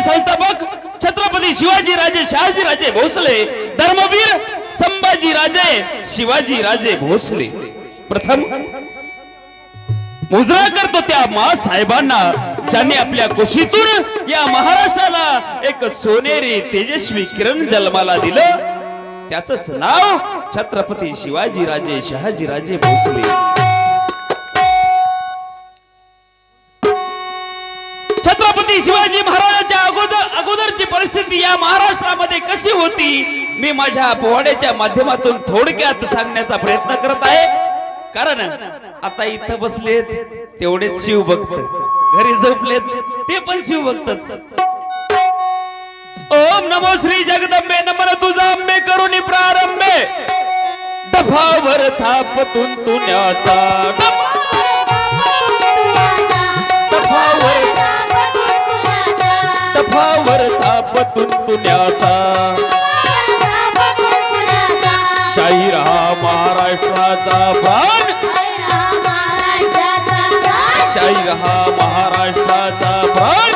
संस्थापक छत्रपती शिवाजी राजे शहाजी राजे भोसले, धर्मवीर संभाजी राजे शिवाजी राजे भोसले प्रथम मुजरा करतो त्या मासाहेबांना ज्यांनी आपल्या कुशीतून या महाराष्ट्राला एक सोनेरी तेजस्वी किरण जन्माला दिलं. त्याचंच नाव छत्रपती शिवाजी राजे शहाजी राजे भोसले. छत्रपती शिवाजी महाराजांच्या अगोदरची परिस्थिती या महाराष्ट्रामध्ये कशी होती मी माझ्या पोवाड्याच्या माध्यमातून थोडक्यात सांगण्याचा प्रयत्न करत आहे. कारण आता इथं बसलेत तेवढेच शिवभक्त, घरी झोपलेत ते पण शिवभक्तच. ओम नमो श्री जगदंबे नमन तुझा अंबे करुणी प्रारंभे डफावर थाप तुंतुण्याचा डफावर थाप तुंतुण्याचा शाहीर हा महाराष्ट्राचा प्राण शाहीर हा महाराष्ट्राचा प्राण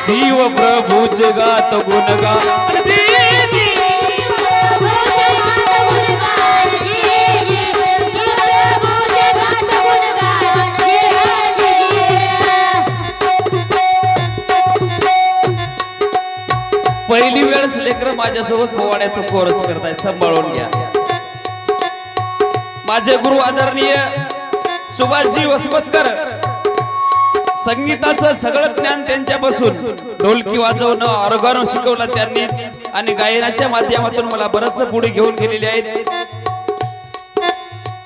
शिव प्रभू जगात गुणगान पहिली वेळेस लेकर माझ्यासोबत पोवाड्याचं कोरस करतायत, सांभाळून घ्या. माझे गुरु आदरणीय सुभाषजी वसमतकर, संगीताचं सगळं ज्ञान त्यांच्यापासून, ढोलकी वाजवणं ऑर्गन शिकवलं त्यांनीच आणि गायनाच्या माध्यमातून मला बरंच पुढे घेऊन गेलेले आहेत.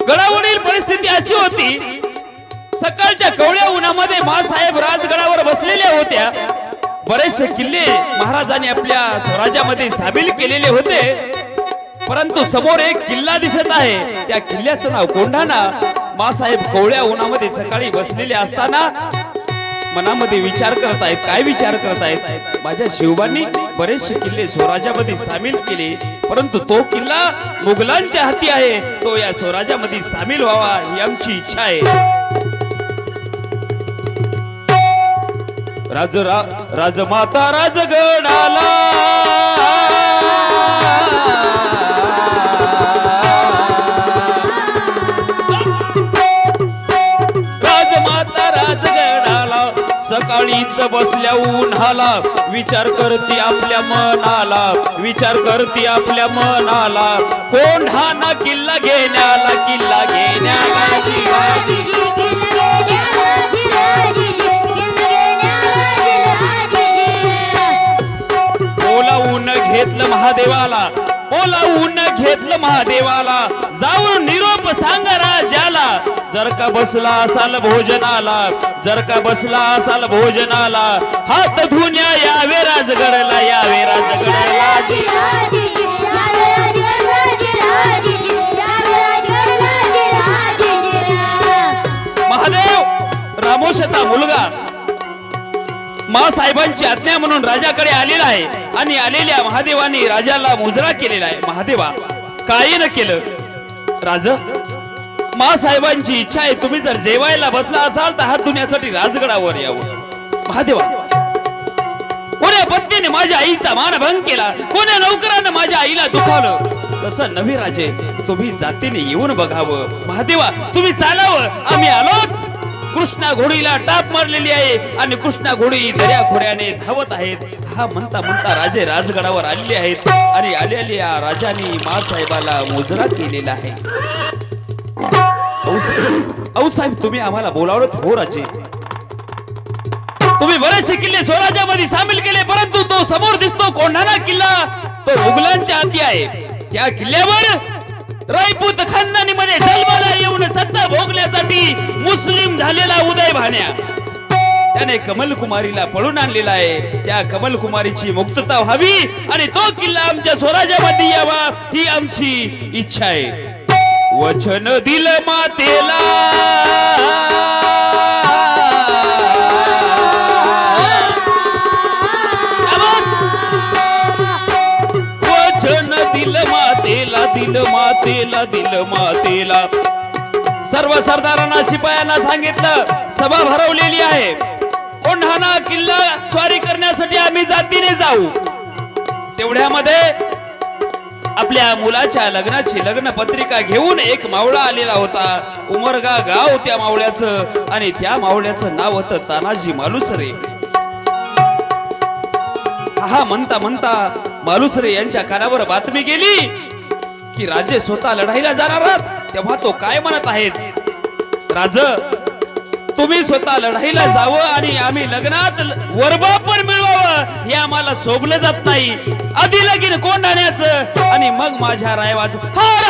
गडावरील परिस्थिती अशी होती, सकाळच्या कवळ्या उन्हामध्ये मासाहेब राजगडावर बसलेल्या होत्या. बरेचसे किल्ले महाराजांनी आपल्या स्वराज्यामध्ये सामील केलेले होते, परंतु समोर एक किल्ला दिसत आहे, त्या किल्ल्याचं नाव कोंढाणा. मासाहेब कोवळ्या उन्हामध्ये सकाळी बसलेले असताना मनामध्ये विचार करतायत. काय विचार करतायत? माझ्या शिवबांनी बरेचसे किल्ले स्वराज्यामध्ये सामील केले, परंतु तो किल्ला मुघलांच्या हाती आहे, तो या स्वराज्यामध्ये सामील व्हावा ही आमची इच्छा आहे. राजमाता राजगडाला राजमाता राजगडाला सकाळीच बसल्या उन्हाला विचार करती आपल्या मनाला विचार करती आपल्या मनाला कोंढाणा किल्ला घेण्याला किल्ला घेण्याला घेतलं महादेवाला बोलावून घेतलं महादेवाला जाऊन निरोप सांग राजाला जर का बसला असाल भोजनाला जर का बसला असाल भोजनाला हात धुण्या यावे राजगडला यावे राजगडला महादेव रामोशाचा मुलगा मासाहेबांची आज्ञा म्हणून राजाकडे आलेला आहे आणि आलेल्या महादेवाने राजाला मुजरा केलेला आहे. महादेवा काय न केलं राज मासाहेबांची इच्छा आहे तुम्ही जर जेवायला बसला असाल तर हात धुण्यासाठी राजगडावर यावं. महादेवा कोण्या पत्नीने माझ्या आईचा मानभंग केला कोण्या नौकरानं माझ्या आईला दुखावलं तसं नव्हे राजे तुम्ही जातीने येऊन बघावं. महादेवा तुम्ही चालावं आम्ही आलोच. कृष्णा घोडीला टाप मारलेली आहे आणि कृष्णा घोडी दर्या खोऱ्याने धावत आहेत. हा म्हणता म्हणता राजे राजगडावर आलेले आहेत आणि आलेल्या राजाने मासाहेबाला मुजरा केलेला आहे. औ साहेब तुम्ही आम्हाला बोलावलं हो राजे तुम्ही बरेचसे किल्ले स्वराज्यामध्ये सामील केले परंतु तो समोर दिसतो कोंढाणा किल्ला तो मुघलांच्या हाती आहे. त्या किल्ल्यावर राजपूत खानदानीमध्ये जन्माला येऊन सत्ता भोगण्यासाठी मुस्लिम झालेला उदय भाण्या त्याने कमलकुमारीला पळून आणलेला आहे. त्या कमलकुमारीची मुक्तता व्हावी आणि तो किल्ला आमच्या स्वराज्यामध्ये यावा ही आमची इच्छा आहे. वचन दिलं मातेला वचन दिलं मातेला दिल मातेला दिल मातेला. सर्व सरदारांना शिपायांना सांगितलं सभा भरवलेली आहे. कोंढाणा आले जाऊ. तेवढ्यामध्ये आपल्या मुलाच्या लग्नाची लग्न पत्रिका घेऊन एक मावळा आलेला होता. उमरगा गाव त्या मावळ्याचं, आणि त्या मावळ्याचं नाव होतं तानाजी मालुसरे. हा म्हणता म्हणता मालुसरे यांच्या कानावर बातमी गेली की राजे स्वतः लढाईला जाणार आहात. तेव्हा तो काय म्हणत आहेत, राज तुम्ही स्वतः लढाईला जावं आणि आम्ही लग्नात वरबाप पण मिळवावं हे आम्हाला शोभलं जात नाही. आधी लगीन कोंडाण्याचं आणि मग माझ्या रायवाच हर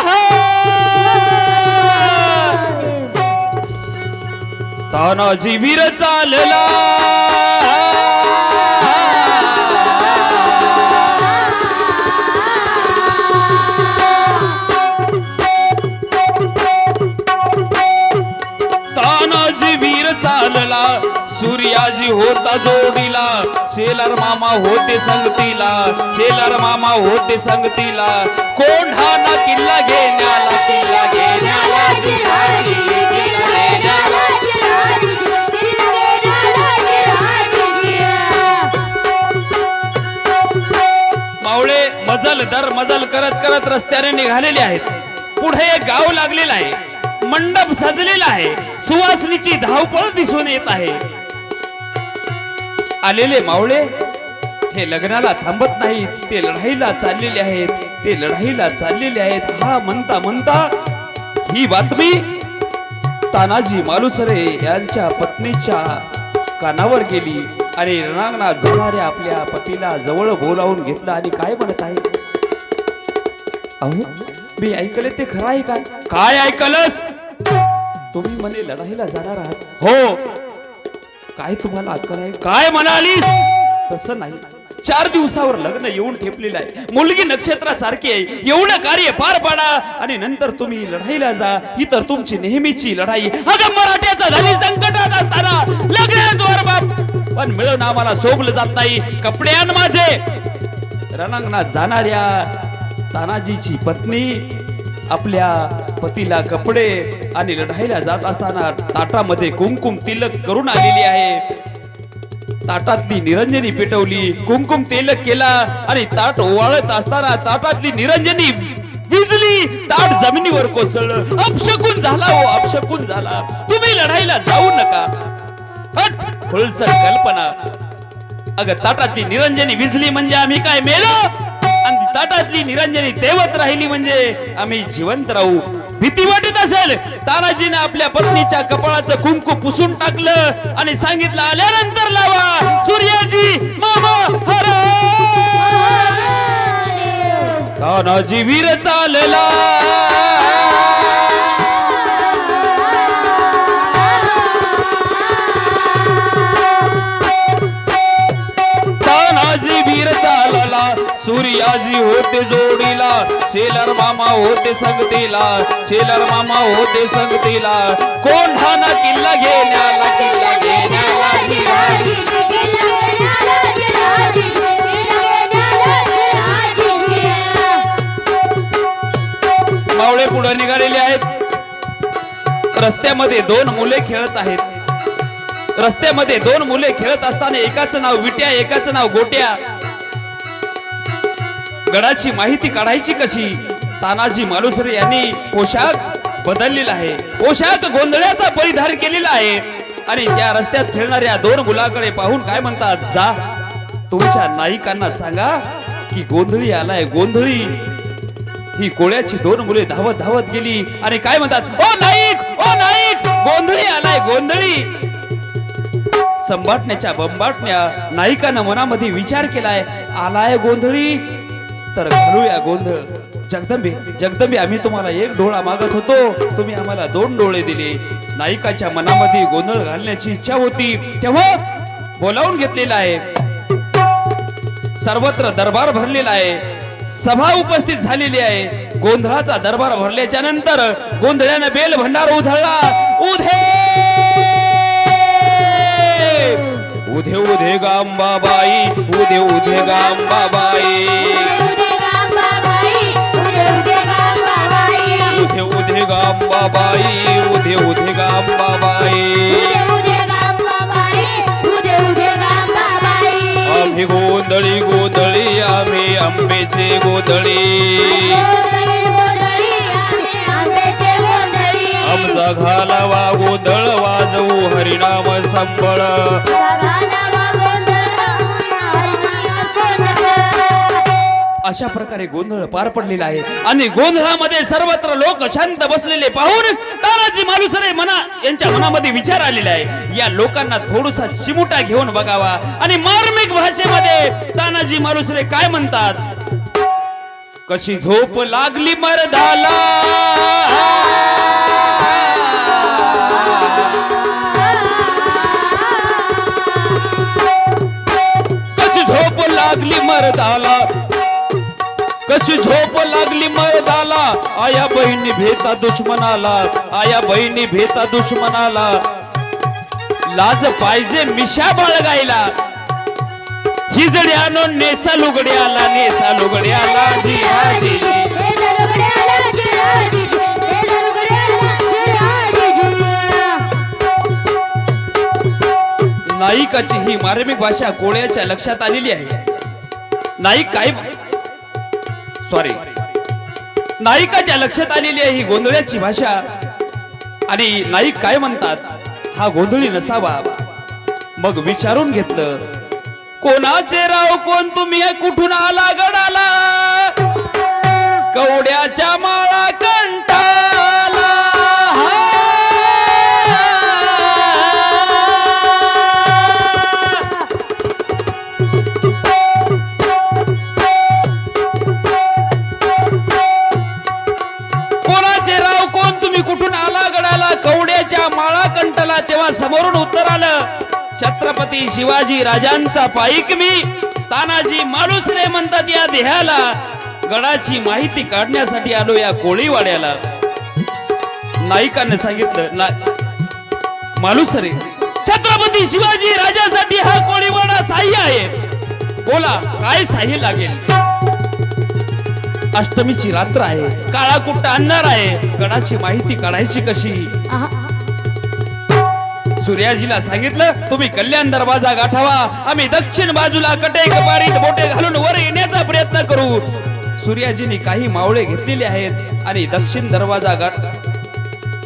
तानाजी वीर चालला. चालला सूर्याजी होता जोडीला, शेलार मामा होते संगतीला, शेलार मामा होते संगतीला. कोंढाणा किल्ला घेण्याला, किल्ला घेण्याला मावळे मजल दर मजल करत करत रस्त्याने निघालेले आहेत. पुढे एक गाव लागलेला आहे, मंडप सजलेला आहे, सुवासनीची धावपळ दिसून येत आहे. आलेले मावळे हे लग्नाला थांबत नाहीत, ते लढाईला चाललेले आहेत, ते लढाईला चाललेले आहेत. हा म्हणता म्हणता ही बातमी तानाजी मालुसरे यांच्या पत्नीच्या कानावर गेली आणि रणांगणात जाणाऱ्या आपल्या पतीला जवळ बोलावून घेतलं आणि काय म्हणत आहे, अहो मी ऐकले ते खरं आहे काय? काय ऐकलंस? तुम्ही म्हणे लढाईला जाणार आहात. हो. काय तुम्हाला अक्कल आहे? काय म्हणालीस? तसं नाही, 4 दिवसावर लग्न येऊन ठेपलेलं आहे, मुलगी नक्षत्रासारखी आहे, एवढं कार्य पार पाडा आणि नंतर तुम्ही लढाईला जा. ही तर तुमची नेहमीची लढाई. अगं मराठ्याचा झाली संकटात असताना लग्नाद्वार बाप पण मिळून आम्हाला शोभलं जात नाही. कपडे आण माझे. रणांगणात जाणाऱ्या तानाजीची पत्नी आपल्या पतीला कपडे आणि लढाईला जात असताना ताटामध्ये कुमकुम तिलक करून आलेली आहे. ताटातली निरंजनी पेटवली, कुमकुम तिलक केला आणि ताट ओवाळत असताना ताटातली निरंजनी विजली, ताट जमिनीवर कोसळलं. अपशकुन झाला, हो अपशकुन झाला. तुम्ही लढाईला जाऊ नका. हट, खुळचट कल्पना. अगं ताटातली निरंजनी विजली म्हणजे आम्ही काय मेलो? आणि ताटातली निरंजनी देवत राहिली म्हणजे आम्ही जिवंत राहू. भीती वाटत असेल? तानाजीने आपल्या पत्नीच्या कपाळाचं कुंकू पुसून टाकलं आणि सांगितलं, आल्यानंतर लावा. सूर्याजी मामा हर. तानाजी वीर चालला. तानाजी वीर चालला, सूर्याजी होते जोडीला, शेलार मामा होते संगतीला, शेलार मामा होते संगतीला. कोंढाणा किल्ला घेण्याला, किल्ला घेण्याला मावळे पुढे निघालेले आहेत. रस्त्यामध्ये 2 मुले खेळत आहेत. रस्त्यामध्ये 2 मुले खेळत असताना एकाचं नाव विट्या, एकाचं नाव गोट्या. गडाची माहिती काढायची कशी? तानाजी मालुसरे यांनी पोशाख बदललेला आहे, पोशाख गोंधळ्याचा परिधान केलेला आहे आणि त्या रस्त्यात खेळणाऱ्या 2 मुलाकडे पाहून काय म्हणतात, जा तुमच्या नायिकांना सांगा की गोंधळी आलाय, गोंधळी. ही कोळ्याची 2 मुले धावत धावत गेली आणि काय म्हणतात, ओ नाईक, ओ नाईक, गोंधळी आलाय, गोंधळी. संभाटण्याच्या बंबाटण्या नायिकानं मनामध्ये विचार केलाय, आलाय गोंधळी तर घालूया गोंधळ. जगदंबे, जगदंबे, आम्ही तुम्हाला 1 डोळा मागत होतो, तुम्ही आम्हाला 2 डोळे दिले. नायिकाच्या मनामध्ये गोंधळ घालण्याची इच्छा होती, तेव्हा बोलावून घेतलेला आहे. सर्वत्र दरबार भरलेला आहे, सभा उपस्थित झालेली आहे. गोंधळाचा दरबार भरल्याच्या नंतर गोंधळ्यानं बेल भंडार उधळला. उधे उधे उधे गांबाबाई, उधे उधे गांबाबाई, उधे उधे गांबाबाई, उधे उधे गांबाबाई. आम्ही गोंधळी आंब्याचे गोधडी आमचा घालावा गोंधळ वाजवू हरिनाम संबळ अशा प्रकारे गोंधळ पार पडलेला आहे आणि गोंधळामध्ये सर्वत्र लोक शांत बसलेले पाहून तानाजी मालुसरे यांच्या मनामध्ये विचार आलेला आहे या लोकांना थोडासा चिमुटा घेऊन बघावा आणि मार्मिक भाषेमध्ये तानाजी मालुसरे काय म्हणतात कशी झोप लागली मर्दाला कशी झोप लागली मर्दाला कशी झोप लागली मर्दाला आया बहिणी भेटा दुश्मनाला आया बहिणी भेटा दुश्मनाला लाज पाहिजे मिशा बाळगायला हिजड्यानो नेसा लुगड्याला जी आजी नायिकाची ही मार्मिक भाषा कोळ्याच्या लक्षात आलेली आहे नायिक काय सॉरी नायिकाच्या लक्षात आलेली आहे ही गोंधळ्याची भाषा आणि नायिक काय म्हणतात हा गोंधळी नसावा मग विचारून घेतलं कोणाचे राव कोण तुम्ही कुठून आला गडाला कवड्याच्या माळा कंटाला कवड्याच्या माळा कंटला तेव्हा समोरून उत्तर आलं छत्रपती शिवाजी राजांचा पाईक मी तानाजी मालुसरे म्हणतात या देहाला गडाची माहिती काढण्यासाठी आलो या कोळीवाड्याला नायिकाने सांगितलं मालुसरे छत्रपती शिवाजी राजासाठी हा कोळीवाडा साह्य आहे बोला काय साह्य लागेल अष्टमीची रात्र आहे काळा कुट्टा अंधार आहे गडाची माहिती काढायची कशी सूर्याजीला सांगितलं तुम्ही कल्याण दरवाजा गाठावा आम्ही दक्षिण बाजूला कटे कपारीत बोटे घालून वर येण्याचा प्रयत्न करू सूर्याजींनी काही मावळे घेतलेले आहेत आणि दक्षिण दरवाजा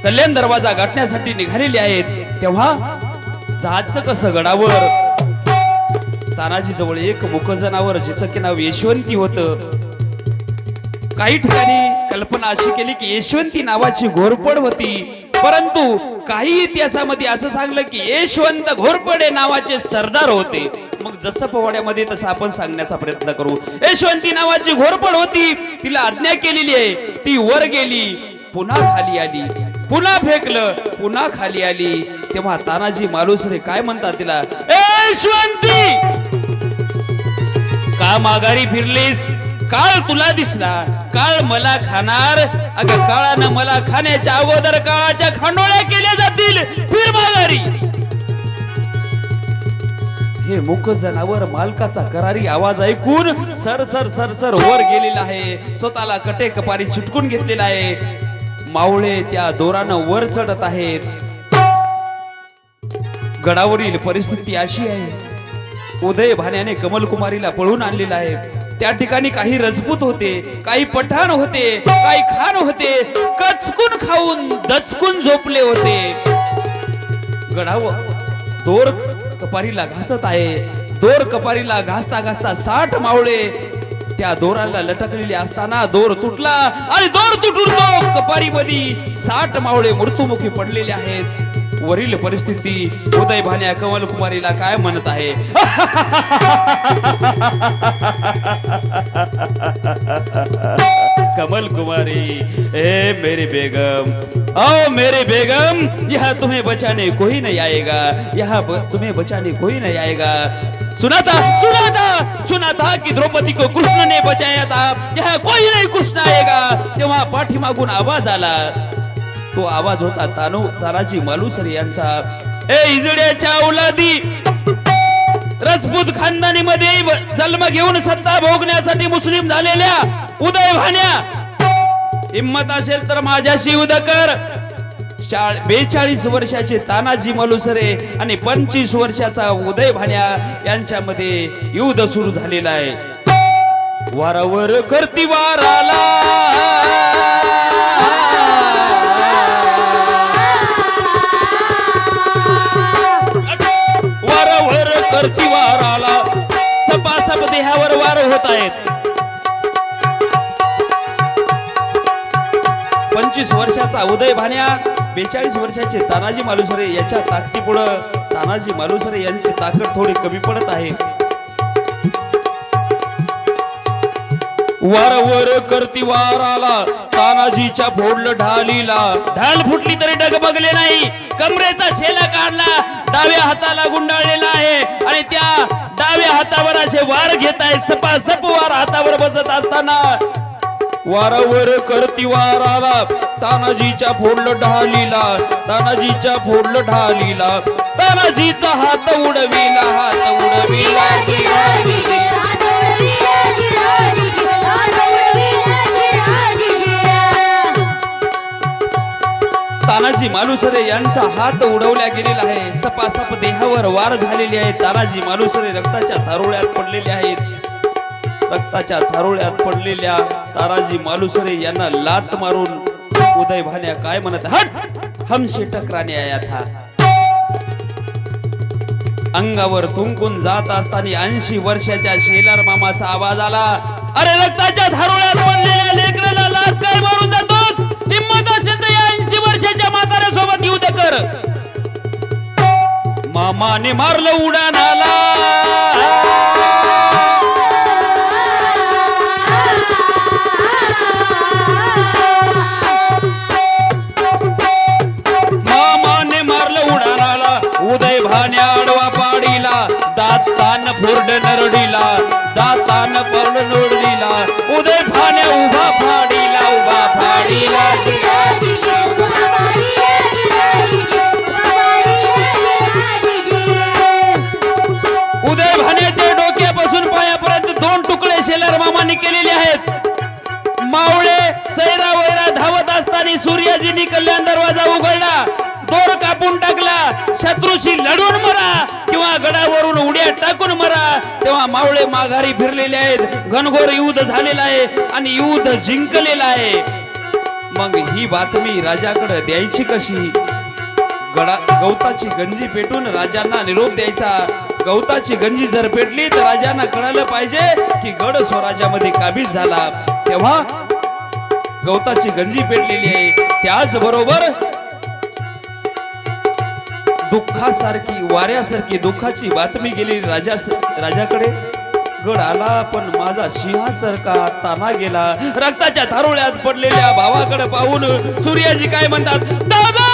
कल्याण दरवाजा गाठण्यासाठी निघालेले आहेत तेव्हा जायचं कसं गडावर तानाजी जवळ एक मुख जनावर जिचं की नाव यशवंती होतं काही ठिकाणी कल्पना अशी केली की यशवंती नावाची घोरपड होती परंतु काही इतिहासामध्ये असं सांगलं की यशवंत घोरपडे नावाचे सरदार होते मग जसं पोवाड्यामध्ये तसं आपण सांगण्याचा प्रयत्न करू यशवंती नावाची घोरपड होती तिला आज्ञा केलेली आहे ती वर गेली पुन्हा खाली आली पुन्हा फेकलं पुन्हा खाली आली तेव्हा तानाजी मालुसरे काय म्हणतात तिला यशवंती का माघारी फिरलीस काळ तुला दिसला काळ मला खाणार अगं काळानं मला खाण्याच्या अगोदर काळाच्या खांडोळ्या केल्या जातील फिर माघारी हे मुख जनावर मालकाचा करारी आवाज ऐकून सर सर सर सर वर गेलेला आहे स्वतःला कटे कपारी चिटकून घेतलेला आहे मावळे त्या दोरानं वर चढत आहेत गडावरील परिस्थिती अशी आहे उदय भाण्याने कमलकुमारीला पळून आणलेला आहे त्या ठिकाणी काही राजपूत होते काही पठाण होते काही खान होते कचकून खाऊन दचकून झोपले होते गडावर दोर कपारीला घासत आहे दोर कपारीला घासता घासता 60 मावळे त्या दोराला लटकलेले असताना दोर तुटला आणि दोर तुटून तो कपारीमध्ये 60 मावळे मृत्युमुखी पडलेले आहेत वरील परिस्थिती उदय भान्या कमलकुमारीला काय म्हणत आहे कमलकुमारी ए मेरी बेगम ओ मेरी बेगम यहाँ तुम्हें बचाने कोई नहीं आएगा यहाँ तुम्हें बचाने कोई नहीं आएगा सुना था कि द्रौपदी को कृष्ण ने बचाया था यहाँ कोई नहीं कृष्ण आएगा तेव्हा पाठीमागून आवाज आला तो आवाज होता तानाजी मालुसरे यांचा ए इजड्याच्या औलादी राजपूत खानदानीमध्ये जन्म घेऊन सत्ता भोगण्यासाठी मुस्लिम झालेल्या उदय भान्या हिम्मत असेल तर माझ्याशी युद्ध कर 42 वर्षाचे तानाजी मालुसरे आणि 25 वर्षाचा उदय भान्या यांच्यामध्ये युद्ध सुरू झालेला आहे वारावर करती वाराला वारावर करती वाराला सपासप देहावर वार होत आहेत. 25 वर्षाचा उदय भान्या, 42 वर्षाचे तानाजी मालुसरे याच्या ताकदीपुढं तानाजी मालुसरे यांची ताकद थोडी कमी पडत आहे. वारवर करती वाराला तानाजीच्या फोडलं ढालीला, ढाल फुटली तरी डगबगले नाही. कमरेचा शेला काढला, डाव्या हाताला गुंडाळलेला आहे आणि त्या डाव्या हातावर असे वार घेत आहे. सपासप वार हातावर बसत असताना वारावर करती वाराला तानाजीच्या फोडलं ढालीला, तानाजीच्या फोडलं ढालीला, तानाजीचा हात उडविला, हात उडविला. तानाजी मालुसरे यांचा हात उडवल्या गेलेला आहे. सपासप देहावर वार झालेले आहेत. तानाजी मालुसरे रक्ताच्या थारोळ्यात पडलेले आहेत. रक्ताच्या थारोळ्यात पडलेल्या तानाजी मालुसरे यांना लात मारून उदय भान्या काय म्हणत, हट हमसे टकराने आया था. अंगावर थुंकून जात असताना 80 वर्षाच्या शेलार मामाचा आवाज आला, अरे रक्ताच्या थारोळ्यात पडलेल्या लेकराला लात काय मारून जातोस? हिम्मत असेल तर 80 वर्षाच्या म्हाताऱ्यासोबत युद्ध कर. मामाने मारलं उडाणाला, मामाने मारलं उडाणाला. उदय भान्या आडवा पाडीला, दातान फोरड नरडीला, दातान फोरड नरडीला. उदय भान्या उभा फाडीला, उभा फाडीला. उदय भान्याच्या डोक्यापासून पायापर्यंत 2 तुकडे शेलार मामाने केलेले आहेत. मावळे सैरा वैरा धावत असताना सूर्याजींनी कल्याण दरवाजा उघडला, दोर कापून टाकला. शत्रूशी लढून मरा किंवा गडावरून उड्या टाकून मरा. तेव्हा मावळे माघारी फिरलेले आहेत. घनघोर युद्ध झालेलं आहे आणि युद्ध जिंकलेलं आहे. मग ही बातमी राजाकडे द्यायची कशी? गवताची गंजी पेटून राजांना निरोप द्यायचा. गवताची गंजी जर पेटली तर राजांना कळालं पाहिजे की गड स्वराज्यामध्ये काबीज झाला. तेव्हा गवताची गंजी पेटलेली आहे. त्याचबरोबर दुःखासारखी वाऱ्यासारखी दुःखाची बातमी गेली राजाकडे. गड आला पण माझा सिंहासारखा ताना गेला. रक्ताच्या थारोळ्यात पडलेल्या भावाकडे पाहून सूर्याजी काय म्हणतात, दादा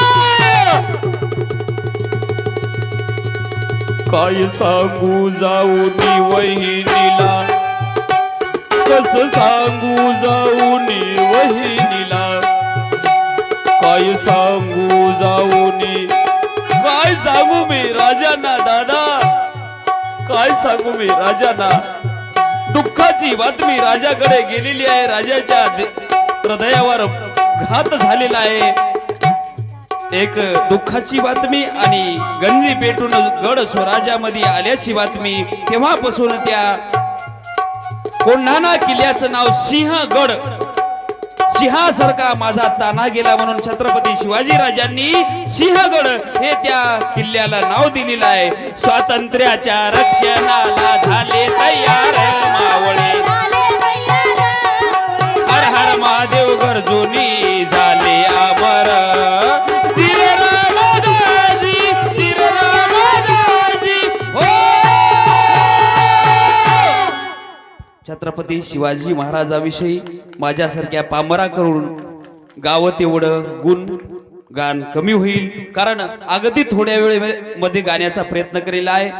काय सांगू जाऊनी वहिनीला, कस सांगू जाऊनी वहिनीला, काय सांगू जाऊनी, काय सांगू मी राजांना दादा, काय सांगू मी राजांना. दुःखाची बातमी राजाकडे गेलेली आहे. राजाच्या हृदयावर घात झालेला आहे. एक दुःखाची बातमी आणि गंजी पेटून गड स्वराज्यामध्ये आल्याची बातमी. तेव्हापासून त्या कोंढाणा किल्ल्याचं नाव सिंहगड, सिंहासारखा माझा ताना गेला म्हणून छत्रपती शिवाजी राजांनी सिंहगड हे त्या किल्ल्याला नाव दिलेलं आहे. स्वातंत्र्याच्या रक्षणाला झाले तयार मावळे, हर हर महादेव गरजूनी झाले अमर. छत्रपती शिवाजी महाराजाविषयी माझ्यासारख्या पामरा करून गावं तेवढं गुण गान कमी होईल, कारण अगदी थोड्या वेळेमध्ये गाण्याचा प्रयत्न केलेला आहे.